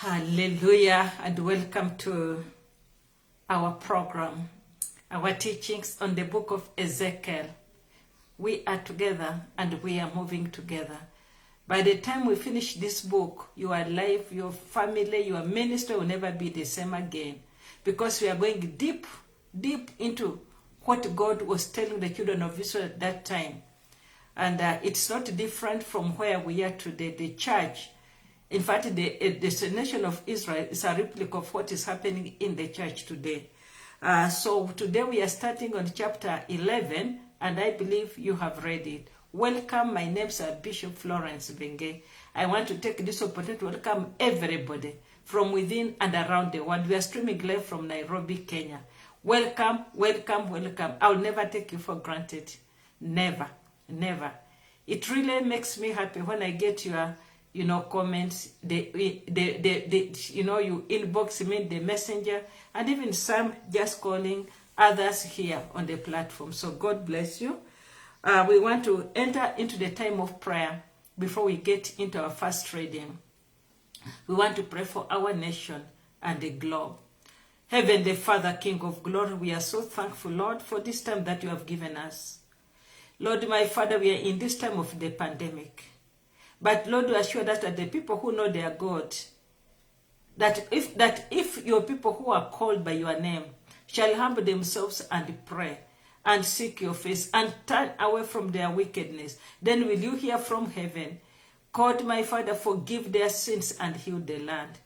Hallelujah, and welcome to our program, our teachings on the book of Ezekiel. We are together and we are moving together. By the time we finish this book, your life, your family, your ministry will never be the same again, because we are going deep into what God was telling the children of Israel at that time. And it's not different from where we are today. The church, in fact, the nation of Israel is a replica of what is happening in the church today. So today we are starting on chapter 11, and I believe you have read it. Welcome, my name is Bishop Florence Benge. I want to take this opportunity to welcome everybody from within and around the world. We are streaming live from Nairobi, Kenya. Welcome, welcome, welcome. I'll never take you for granted. Never, never. It really makes me happy when I get your comments, you inbox me, the messenger, and even some just calling others here on the platform. So God bless you. We want to enter into the time of prayer before we get into our first reading. We want to pray for our nation and the globe. Heavenly Father, King of glory, we are so thankful, Lord, for this time that you have given us. Lord, my Father, we are in this time of the pandemic. But Lord, you assure us that the people who know their God, that if your people who are called by your name shall humble themselves and pray and seek your face and turn away from their wickedness, then will you hear from heaven. God, my Father, forgive their sins and heal the land.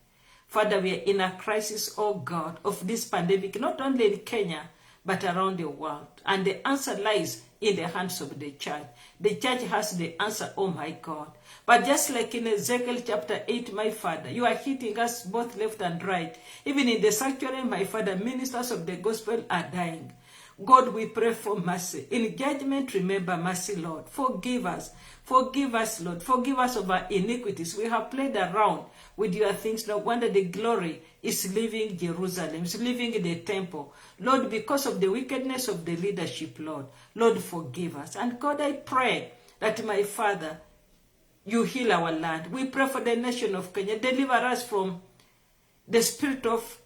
Father, we are in a crisis, oh God, of this pandemic, not only in Kenya, but around the world. And the answer lies in the hands of the church. The church has the answer, oh my God. But just like in Ezekiel chapter 8, my Father, you are hitting us both left and right. Even in the sanctuary, my Father, ministers of the gospel are dying. God, we pray for mercy. In judgment, remember mercy, Lord. Forgive us. Forgive us, Lord. Forgive us of our iniquities. We have played around with your things. No wonder the glory is leaving Jerusalem, is leaving the temple. Lord, because of the wickedness of the leadership, Lord. Lord, forgive us. And God, I pray that, my Father, you heal our land. We pray for the nation of Kenya. Deliver us from the spirit of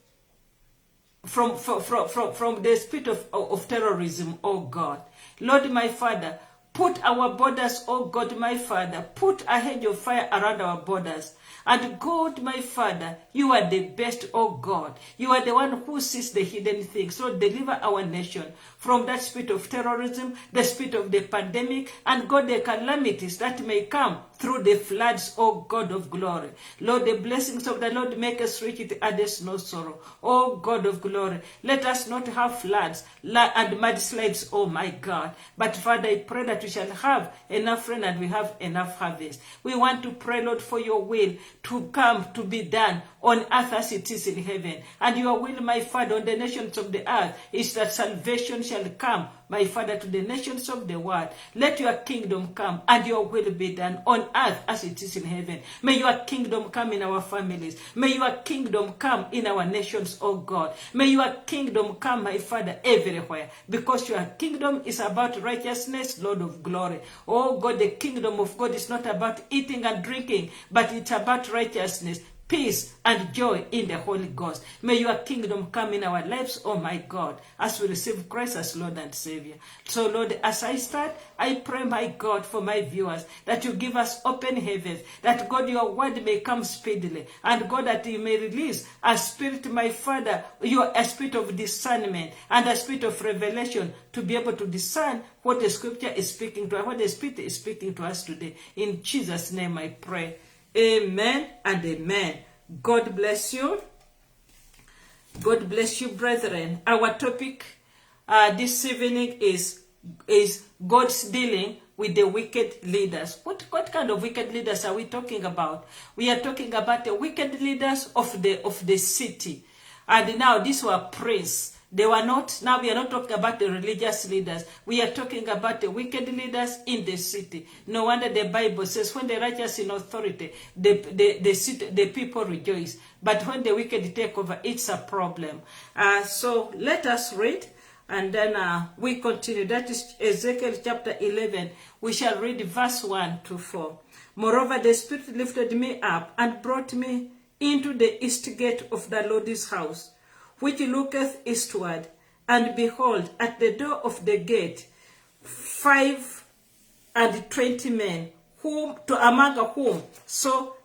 from the spirit of terrorism, oh God. Lord, my Father, put our borders, oh God, my Father, put a hedge of fire around our borders. And God, my Father, you are the best, oh God. You are the one who sees the hidden things. So deliver our nation from that spirit of terrorism, the spirit of the pandemic, and God, the calamities that may come through the floods, oh God of glory. Lord, the blessings of the Lord make us rich, it adds no sorrow. Oh God of glory, let us not have floods and mudslides, oh my God. But Father, I pray that we shall have enough rain and we have enough harvest. We want to pray, Lord, for your will to come to be done on earth as it is in heaven. And your will, my Father, on the nations of the earth is that salvation shall come, my Father, to the nations of the world. Let your kingdom come and your will be done on earth as it is in heaven. May your kingdom come in our families. May your kingdom come in our nations, oh God. May your kingdom come, my Father, everywhere. Because your kingdom is about righteousness, Lord of glory. Oh God, the kingdom of God is not about eating and drinking, but it's about righteousness, peace, and joy in the Holy Ghost. May your kingdom come in our lives, oh my God, as we receive Christ as Lord and Savior. So Lord, as I start, I pray, my God, for my viewers, that you give us open heavens, that God, your word may come speedily, and God, that you may release a spirit, my Father, a spirit of discernment and a spirit of revelation to be able to discern what the scripture is speaking to us, what the Spirit is speaking to us today. In Jesus' name I pray. Amen and amen. God bless you. God bless you, brethren. Our topic this evening is God's dealing with the wicked leaders. What kind of wicked leaders are we talking about? We are talking about the wicked leaders of the city. And now these were priests. They were not, now we are not talking about the religious leaders. We are talking about the wicked leaders in the city. No wonder the Bible says when the righteous in authority, the people rejoice. But when the wicked take over, it's a problem. So let us read and then we continue. That is Ezekiel chapter 11. We shall read verse 1 to 4. Moreover, the Spirit lifted me up and brought me into the east gate of the Lord's house, which looketh eastward, and behold, at the door of the gate 25 men, whom to among whom so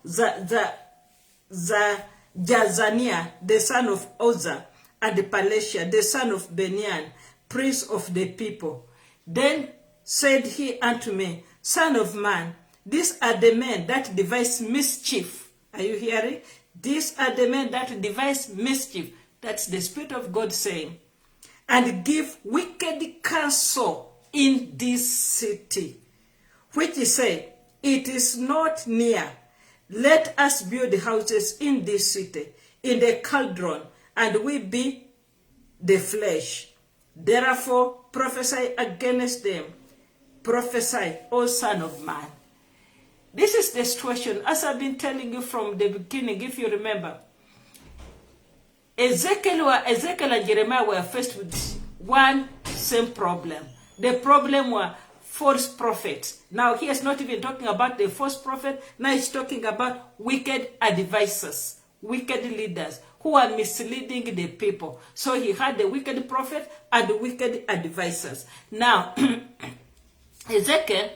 Jazaniah the son of Uzzah, and Pelatiah the son of Benaiah, prince of the people. Then said he unto me, Son of man, these are the men that devise mischief. Are you hearing? These are the men that devise mischief. That's the Spirit of God saying. And give wicked counsel in this city, which say, it is not near. Let us build houses in this city, in the cauldron, and we be the flesh. Therefore prophesy against them. Prophesy, O son of man. This is the situation, as I've been telling you from the beginning, if you remember. Ezekiel and Jeremiah were faced with one same problem. The problem were false prophets. Now he is not even talking about the false prophet. Now he's talking about wicked advisors, wicked leaders who are misleading the people. So he had the wicked prophet and the wicked advisors. Now, Ezekiel,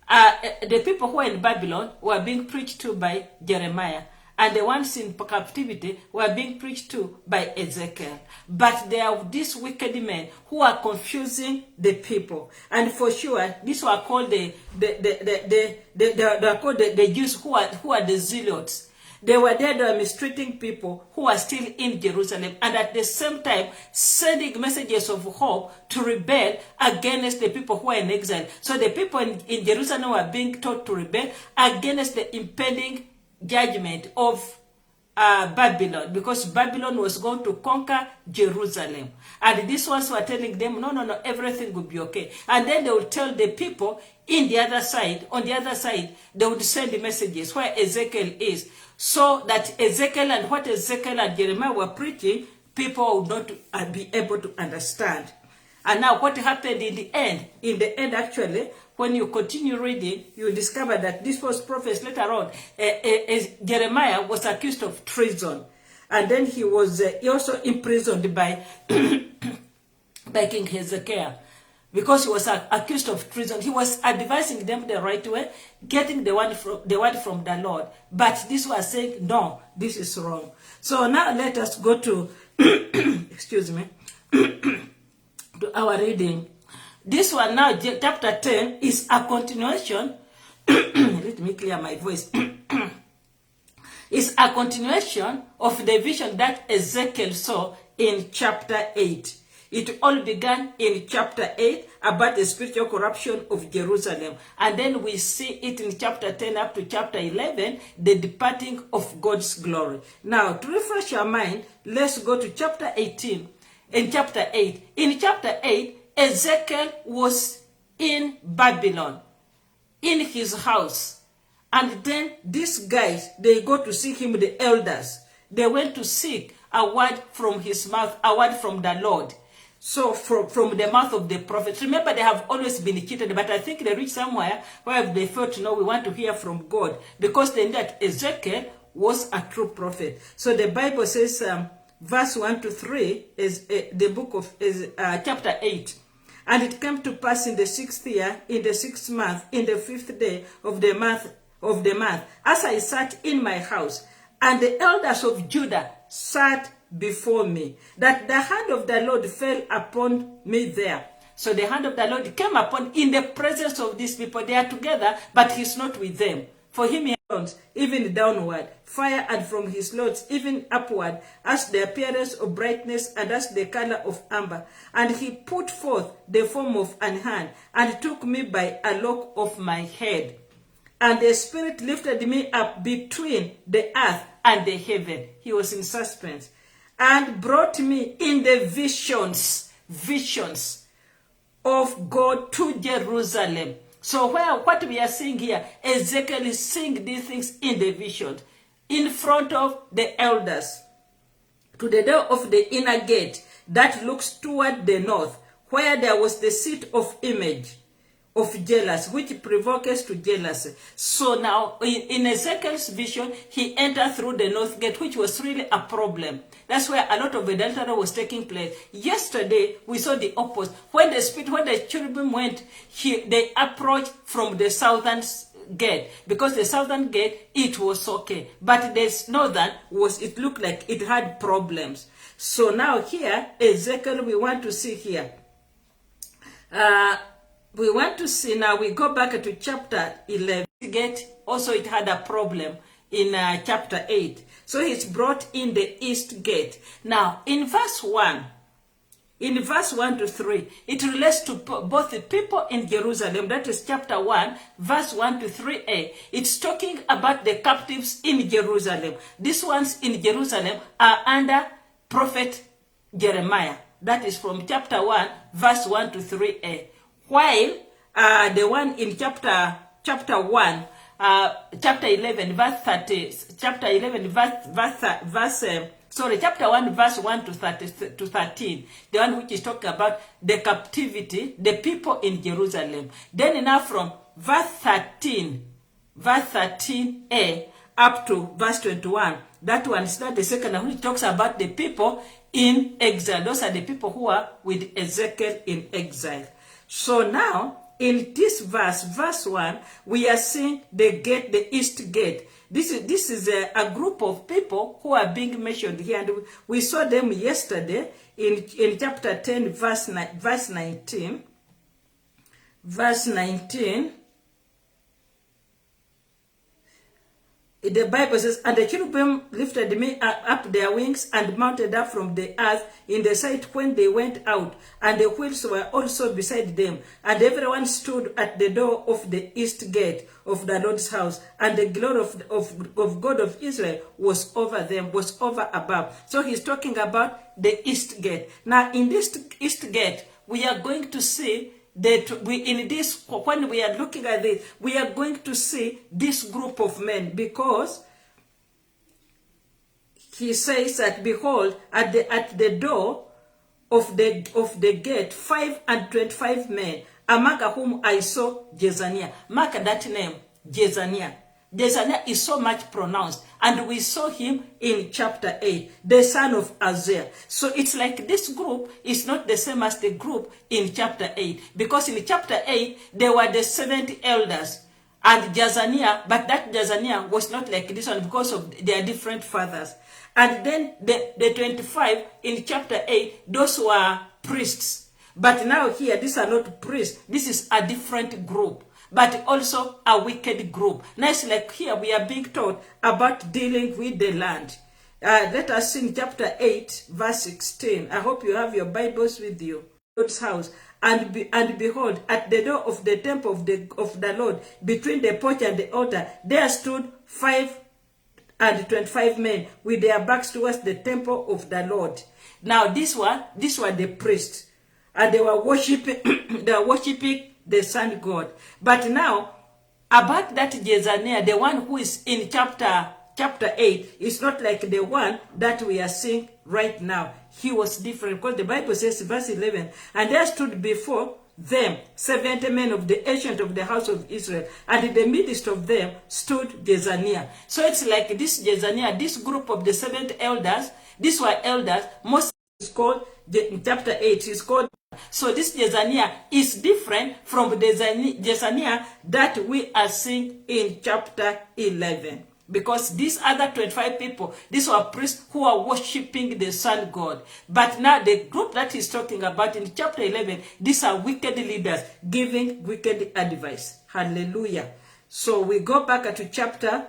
the people who are in Babylon were being preached to by Jeremiah, and the ones in captivity were being preached to by Ezekiel. But there are these wicked men who are confusing the people. And for sure, these were called the Jews who are the zealots. They were there, they were mistreating people who are still in Jerusalem, and at the same time sending messages of hope to rebel against the people who are in exile. So the people in Jerusalem were being taught to rebel against the impending judgment of Babylon, because Babylon was going to conquer Jerusalem. And these ones were telling them, no, everything will be okay. And then they would tell the people on the other side, they would send the messages where Ezekiel is, so that Ezekiel and what Ezekiel and Jeremiah were preaching, people would not be able to understand. And now what happened in the end? In the end, actually, when you continue reading, you discover that this was prophets later on. Jeremiah was accused of treason. And then he was also imprisoned by, by King Hezekiah. Because he was accused of treason. He was advising them the right way, getting the word from the Lord. But this was saying, no, this is wrong. So now let us go to, excuse me, to our reading. This one now, chapter 10, is a continuation. Let me clear my voice. It's a continuation of the vision that Ezekiel saw in chapter 8. It all began in chapter 8 about the spiritual corruption of Jerusalem. And then we see it in chapter 10 up to chapter 11, the departing of God's glory. Now, to refresh your mind, let's go to chapter 18. In chapter 8. In chapter 8, Ezekiel was in Babylon, in his house. And then these guys, they go to seek him, the elders. They went to seek a word from his mouth, a word from the Lord. So from the mouth of the prophets. Remember, they have always been cheated, but I think they reached somewhere where they felt, no, we want to hear from God. Because they knew that Ezekiel was a true prophet. So the Bible says, verse 1 to 3 is the book of chapter 8. And it came to pass in the 6th year, in the 6th month, in the 5th day of the month, as I sat in my house, and the elders of Judah sat before me, that the hand of the Lord fell upon me there. So the hand of the Lord came upon in the presence of these people. They are together, but he's not with them. For him he comes even downward, fire, and from his lords even upward, as the appearance of brightness and as the color of amber. And he put forth the form of an hand, and took me by a lock of my head. And the Spirit lifted me up between the earth and the heaven. He was in suspense. And brought me in the visions of God to Jerusalem. So what we are seeing here, Ezekiel is seeing these things in the vision, in front of the elders, to the door of the inner gate that looks toward the north, where there was the seat of image of jealousy, which provokes to jealousy. So now, in Ezekiel's vision, he entered through the north gate, which was really a problem. That's where a lot of adultery was taking place. Yesterday, we saw the opposite. When the cherubim went, they approached from the southern gate, because the southern gate, it was okay, but the northern it looked like it had problems. So now here, Ezekiel, we want to see here. We want to see now, we go back to chapter 11. Gate, also it had a problem in chapter 8. So he's brought in the east gate. Now, in verse 1 to 3, it relates to both the people in Jerusalem. That is chapter 1, verse 1 to 3a. It's talking about the captives in Jerusalem. These ones in Jerusalem are under prophet Jeremiah. That is from chapter 1, verse 1 to 3a. While the one in chapter 1, chapter 11, verse 30, chapter 11, chapter 1, verse 1 to 13, the one which is talking about the captivity, the people in Jerusalem. Then now from verse 13a up to verse 21, that one is not the second one, which talks about the people in exile. Those are the people who are with Ezekiel in exile. So now, in this verse 1, we are seeing the gate, the east gate. This is a group of people who are being mentioned here, and we saw them yesterday in chapter 10, verse 19. Verse 19. The Bible says, and the cherubim lifted me up their wings and mounted up from the earth in the sight when they went out, and the wheels were also beside them, and everyone stood at the door of the east gate of the Lord's house, and the glory of God of Israel was over them, was over above. So he's talking about the east gate. Now in this east gate, we are going to see that when we are looking at this, we are going to see this group of men, because he says that, behold, at the door of the gate 25 men, among whom I saw Jezaniah. Mark that name, Jezaniah. Jezaniah is so much pronounced, and we saw him in chapter 8, the son of Azariah. So it's like this group is not the same as the group in chapter 8, because in chapter 8, there were the 70 elders and Jezaniah, but that Jezaniah was not like this one because of their different fathers. And then the 25 in chapter 8, those were priests. But now here, these are not priests. This is a different group, but also a wicked group. Now it's like here we are being taught about dealing with the land. Let us see in chapter 8, verse 16. I hope you have your Bibles with you. Lord's house. And behold, at the door of the temple of the Lord, between the porch and the altar, there stood 525 men with their backs towards the temple of the Lord. Now these were the priests, and they were worshiping the sun god. But now, about that Jezaniah, the one who is in chapter 8, is not like the one that we are seeing right now. He was different, because the Bible says, verse 11, and there stood before them 70 men of the ancient of the house of Israel, and in the midst of them stood Jezaniah. So it's like this Jezaniah, this group of the 70 elders, these were elders. Most is called, in chapter 8, is called. So this Jezaniah is different from the Jezaniah that we are seeing in chapter 11. Because these other 25 people, these were priests who are worshipping the sun god. But now the group that he's talking about in chapter 11, these are wicked leaders giving wicked advice. Hallelujah. So we go back to chapter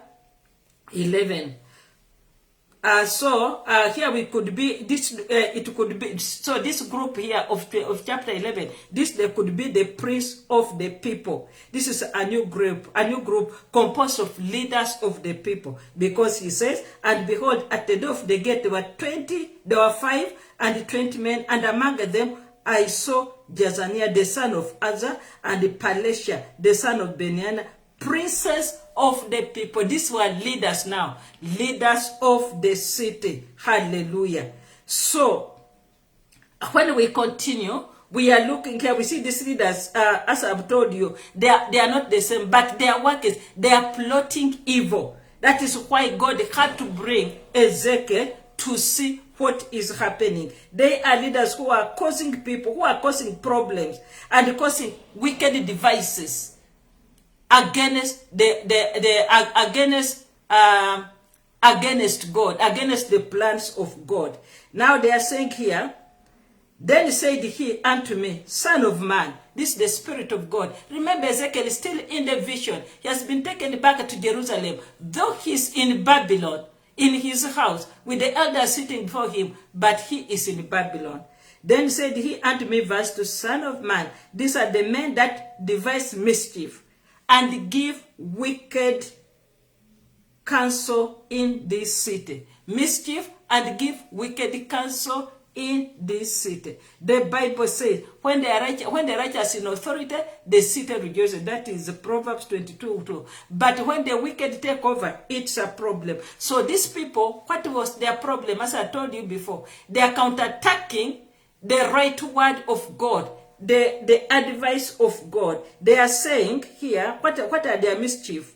11. Here we could be this. It could be so. This group here of chapter 11. They could be the priests of the people. This is a new group composed of leaders of the people. Because he says, and behold, at the door of the gate there were 5 and 20 men, and among them I saw Jezaniah the son of Azar, and Palesha the son of Benaiah, princes of the people. These were leaders now, leaders of the city. Hallelujah. So when we continue, we are looking here, we see these leaders, as I've told you, they are not the same, but their work is, they are plotting evil. That is why God had to bring Ezekiel to see what is happening. They are leaders who are causing people, who are causing problems, and causing wicked devices against against God, against the plans of God. Now they are saying here, then said he unto me, Son of man, this is the Spirit of God. Remember, Ezekiel is still in the vision. He has been taken back to Jerusalem. Though he's in Babylon, in his house, with the elders sitting before him, but he is in Babylon. Then said he unto me, verse 2, Son of man, these are the men that devise mischief, and give wicked counsel in this city. Mischief and give wicked counsel in this city. The Bible says, when the righteous in authority, the city rejoices. That is Proverbs 22:2. But when the wicked take over, it's a problem. So these people, what was their problem? As I told you before, they are counterattacking the right word of God, the advice of God. They are saying here, what are their mischief?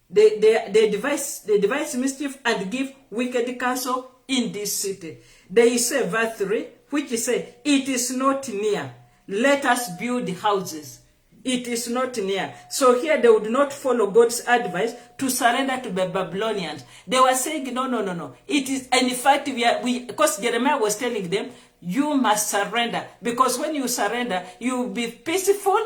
They devise mischief and give wicked counsel in this city. They say, verse 3, which say, it is not near. Let us build houses. It is not near. So here they would not follow God's advice to surrender to the Babylonians. They were saying, no. It is, and in fact, because Jeremiah was telling them, you must surrender. Because when you surrender, you will be peaceful,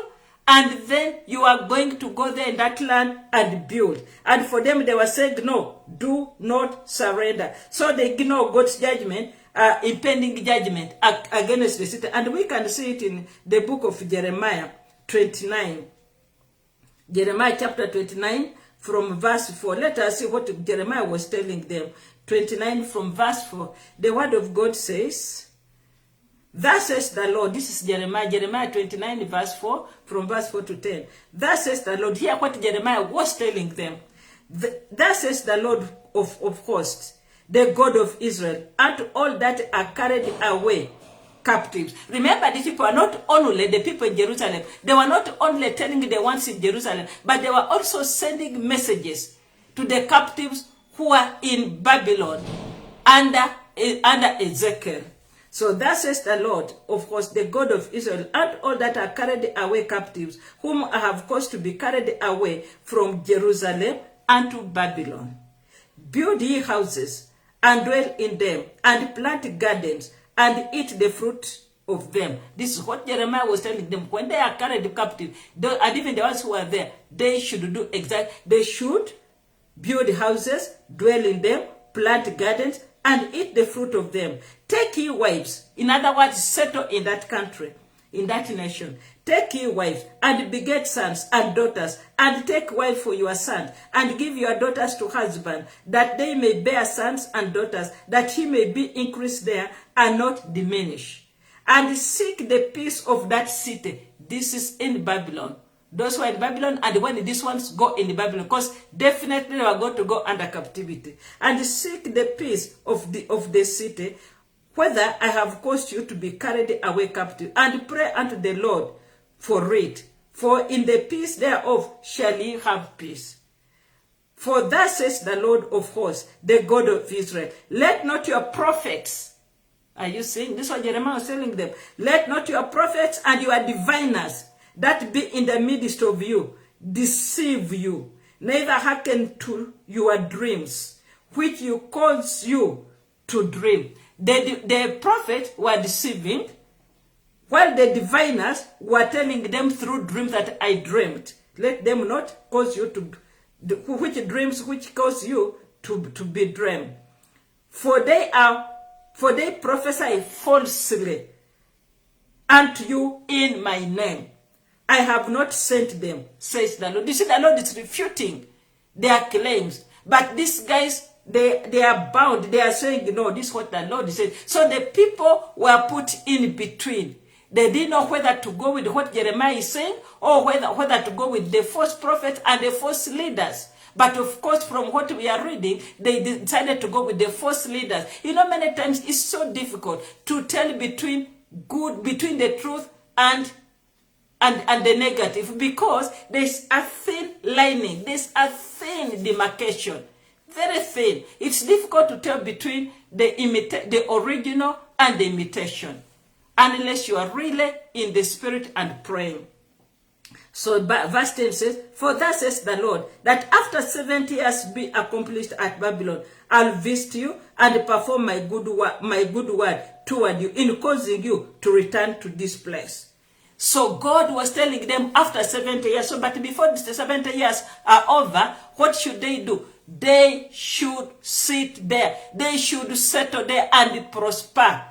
and then you are going to go there in that land and build. And for them, they were saying, no, do not surrender. So they ignore God's judgment, impending judgment against the city. And we can see it in the book of Jeremiah 29. Jeremiah chapter 29 from verse 4. Let us see what Jeremiah was telling them. 29 from verse 4. The word of God says, thus says the Lord, this is Jeremiah 29 verse 4, from verse 4 to 10. Thus says the Lord, hear what Jeremiah was telling them. Thus says the Lord of hosts, the God of Israel, and all that are carried away captives. Remember, these people are not only the people in Jerusalem. They were not only telling the ones in Jerusalem, but they were also sending messages to the captives who are in Babylon under Ezekiel. So thus says the Lord, of course, the God of Israel, and all that are carried away captives, whom I have caused to be carried away from Jerusalem unto Babylon. Build ye houses, and dwell in them, and plant gardens, and eat the fruit of them. This is what Jeremiah was telling them. When they are carried captive, and even the ones who are there, they should do exactly. They should build houses, dwell in them, plant gardens, and eat the fruit of them. Take ye wives, in other words, settle in that country, in that nation. Take ye wives, and beget sons and daughters, and take wife for your sons, and give your daughters to husband, that they may bear sons and daughters, that he may be increased there, and not diminish. And seek the peace of that city. This is in Babylon. Those who are in Babylon, and when these ones go in Babylon, because definitely they are going to go under captivity. And seek the peace of the city, whether I have caused you to be carried away captive, and pray unto the Lord for it. For in the peace thereof shall ye have peace. For thus says the Lord of hosts, the God of Israel, let not your prophets, are you seeing? This is what Jeremiah was telling them. Let not your prophets and your diviners that be in the midst of you deceive you, neither hearken to your dreams, which you cause you to dream. The prophets were deceiving, while the diviners were telling them through dreams that I dreamed. Let them not cause you to, which dreams which cause you to be dreamed. For they prophesy falsely unto you in my name. I have not sent them, says the Lord. You see, the Lord is refuting their claims. But these guys, they are bound. They are saying, no, this is what the Lord said. So the people were put in between. They didn't know whether to go with what Jeremiah is saying, or whether to go with the false prophets and the false leaders. But of course, from what we are reading, they decided to go with the false leaders. You know, many times it's so difficult to tell between the truth and the negative, because there's a thin lining, there's a thin demarcation, very thin. It's difficult to tell between the original and the imitation, unless you are really in the spirit and praying. So verse 10 says, for thus says the Lord, that after 70 years be accomplished at Babylon, I'll visit you and perform my good word toward you, in causing you to return to this place. So God was telling them after 70 years, so but before the 70 years are over, what should they do? They should sit there. They should settle there and prosper.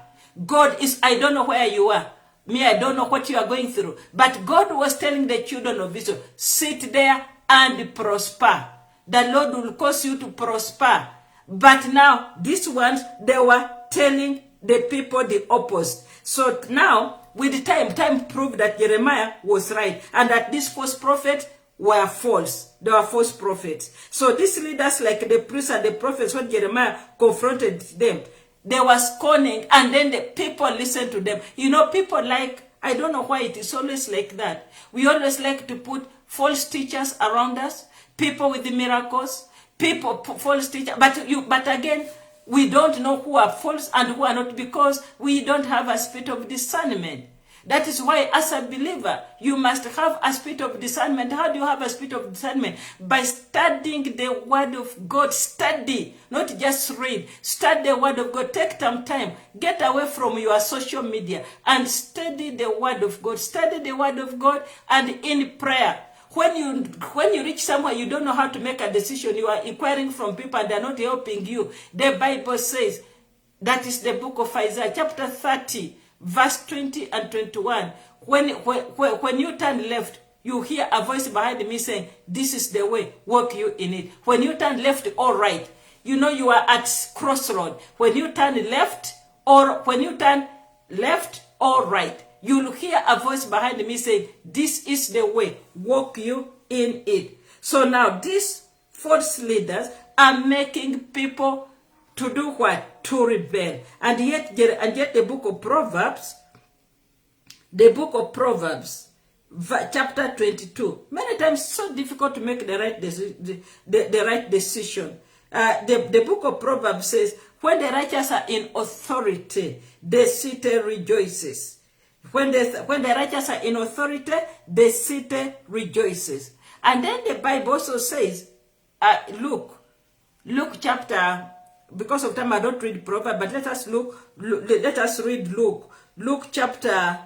God is, I don't know where you are. Me, I don't know what you are going through. But God was telling the children of Israel, sit there and prosper. The Lord will cause you to prosper. But now, these ones, they were telling the people the opposite. So now, with time proved that Jeremiah was right, and that these false prophets were false. They were false prophets. So these leaders, like the priests and the prophets, when Jeremiah confronted them, they were scorning, and then the people listened to them. You know, people like, I don't know why it is always like that. We always like to put false teachers around us, people with the miracles, false teachers. But again, we don't know who are false and who are not, because we don't have a spirit of discernment. That is why, as a believer, you must have a spirit of discernment. How do you have a spirit of discernment? By studying the word of God. Study, not just read. Study the word of God. Take some time. Get away from your social media and study the word of God. Study the word of God, and in prayer. When you reach somewhere, you don't know how to make a decision. You are inquiring from people and they're not helping you. The Bible says, that is the book of Isaiah, chapter 30, verse 20 and 21. When you turn left, you hear a voice behind me saying, this is the way, walk you in it. When you turn left or right, you know you are at crossroad. When you turn left or right, you'll hear a voice behind me saying, this is the way, walk you in it. So now these false leaders are making people to do what? To rebel. And yet the book of Proverbs, chapter 22, many times so difficult to make the right decision. The book of Proverbs says, when the righteous are in authority, the city rejoices. When the righteous are in authority, the city rejoices. And then the Bible also says, Luke chapter, because of time I don't read Proverbs, but let us read Luke. Luke chapter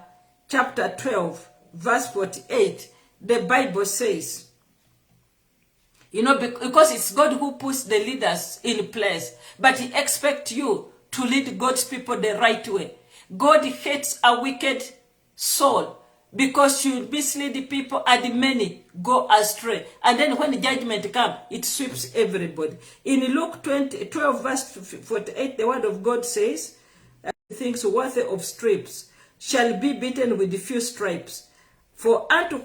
12, verse 48. The Bible says, you know, because it's God who puts the leaders in place, but he expects you to lead God's people the right way. God hates a wicked soul, because you mislead the people and many go astray. And then when the judgment comes, it sweeps everybody. In Luke 12, verse 48, the word of God says, things worthy of stripes shall be beaten with few stripes. For unto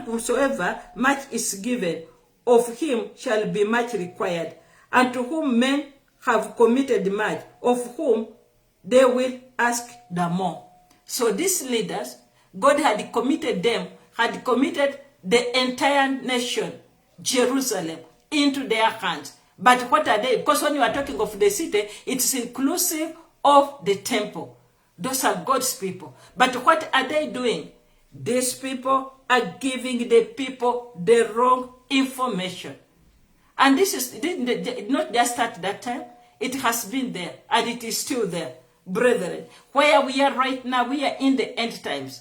whomsoever much is given, of him shall be much required. And to whom men have committed much, of whom they will ask the more. So these leaders, God had committed the entire nation, Jerusalem, into their hands. But what are they? Because when you are talking of the city, it's inclusive of the temple. Those are God's people. But what are they doing? These people are giving the people the wrong information. And this did not just start that time. It has been there, and it is still there. Brethren, where we are right now, we are in the end times.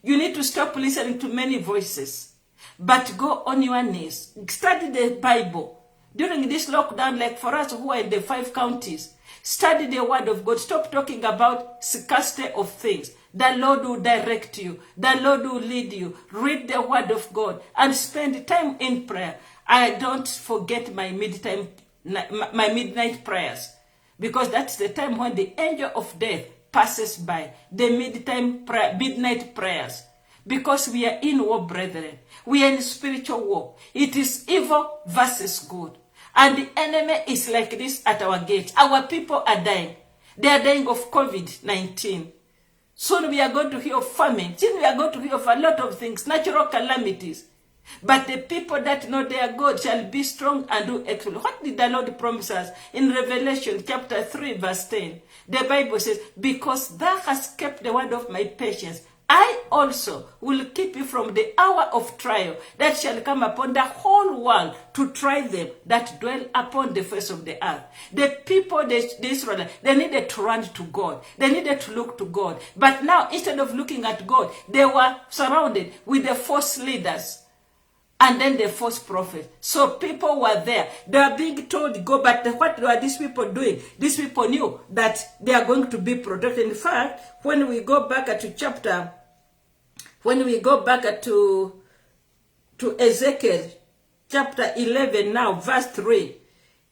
You need to stop listening to many voices, but go on your knees. Study the Bible. During this lockdown, like for us who are in the 5 counties, study the word of God. Stop talking about scarcity of things. The Lord will direct you. The Lord will lead you. Read the word of God and spend time in prayer. I don't forget my midnight prayers, because that's the time when the angel of death passes by. The midnight prayers. Because we are in war, brethren. We are in spiritual war. It is evil versus good. And the enemy is like this at our gate. Our people are dying. They are dying of COVID-19. Soon we are going to hear of famine. Soon we are going to hear of a lot of things, natural calamities. But the people that know their God shall be strong and do excellent. What did the Lord promise us? In Revelation chapter 3 verse 10, the Bible says, because thou hast kept the word of my patience, I also will keep you from the hour of trial that shall come upon the whole world to try them that dwell upon the face of the earth. The people, the Israelites, they needed to run to God. They needed to look to God. But now, instead of looking at God, they were surrounded with the false leaders and then the false prophets. So people were there. They were being told, go, but what were these people doing? These people knew that they are going to be protected. In fact, when we go back to Ezekiel chapter 11 now, verse 3.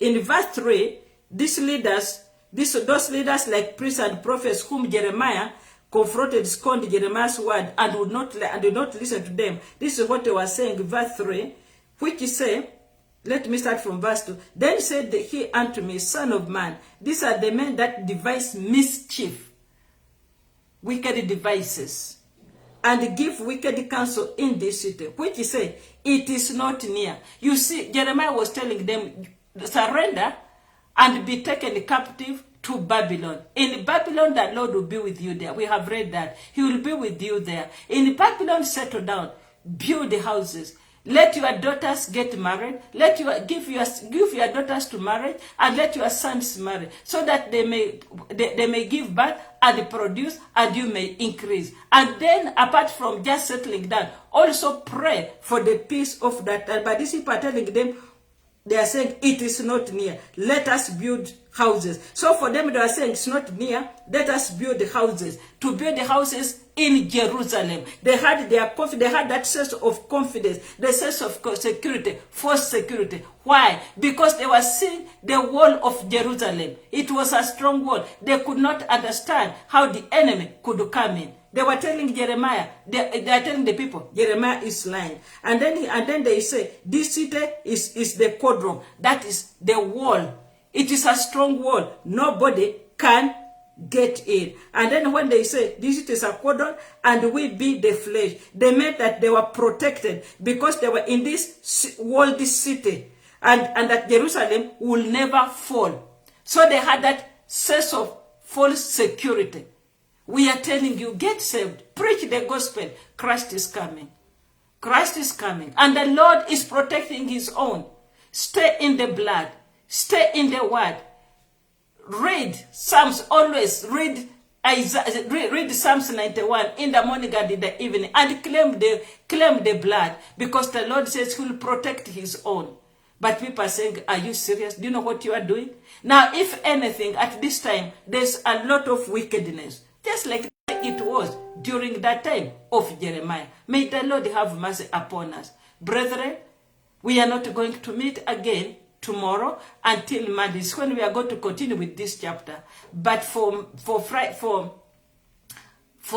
In verse 3, those leaders like priests and prophets whom Jeremiah confronted, scorned Jeremiah's word and did not listen to them. This is what they were saying, verse 3, which is say, let me start from verse 2. Then said he unto me, Son of man, these are the men that devise mischief, wicked devices, and give wicked counsel in this city, which he said, it is not near. You see, Jeremiah was telling them, surrender and be taken captive to Babylon. In Babylon, the Lord will be with you there. We have read that. He will be with you there. In Babylon, settle down. Build the houses. Let your daughters get married. Give your daughters to marriage, and let your sons marry, so that they may give birth and produce, and you may increase. And then, apart from just settling down, also pray for the peace of that time. But these people are telling them, they are saying, it is not near. Let us build houses. So for them, they are saying, it's not near. Let us build the houses. To build the houses in Jerusalem. They had that sense of confidence, the sense of security, false security. Why? Because they were seeing the wall of Jerusalem. It was a strong wall. They could not understand how the enemy could come in. They were telling Jeremiah, they are telling the people, Jeremiah is lying. And then they say, this city is the cordon. That is the wall. It is a strong wall. Nobody can get in. And then when they say, this is a cordon and we be the flesh, they meant that they were protected because they were in this walled city. And that Jerusalem will never fall. So they had that sense of false security. We are telling you, get saved. Preach the gospel. Christ is coming. Christ is coming. And the Lord is protecting his own. Stay in the blood. Stay in the word. Read Psalms always. Read Psalms 91 in the morning and in the evening. And claim the blood. Because the Lord says he will protect his own. But people are saying, are you serious? Do you know what you are doing? Now, if anything, at this time, there's a lot of wickedness. Just like it was during that time of Jeremiah. May the Lord have mercy upon us. Brethren, we are not going to meet again tomorrow until Monday, when we are going to continue with this chapter. But for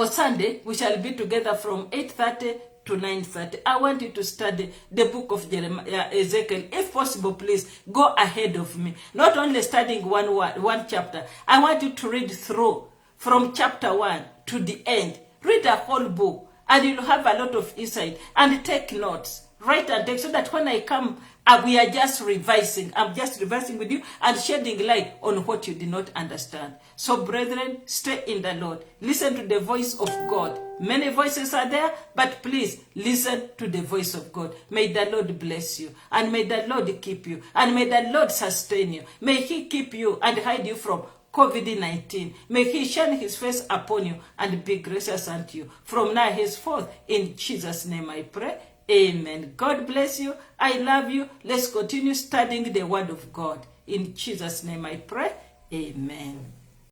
Sunday, we shall be together from 8:30 to 9:30. I want you to study the book of Jeremiah, Ezekiel. If possible, please go ahead of me. Not only studying one chapter. I want you to read through from chapter 1 to the end. Read the whole book and you'll have a lot of insight. And take notes. Write and take so that when I come, we are just revising. I'm just revising with you and shedding light on what you did not understand. So brethren, stay in the Lord. Listen to the voice of God. Many voices are there, but please listen to the voice of God. May the Lord bless you, and may the Lord keep you, and may the Lord sustain you. May he keep you and hide you from COVID-19. May he shine his face upon you and be gracious unto you. From now henceforth, in Jesus' name I pray. Amen. God bless you. I love you. Let's continue studying the word of God. In Jesus' name I pray. Amen.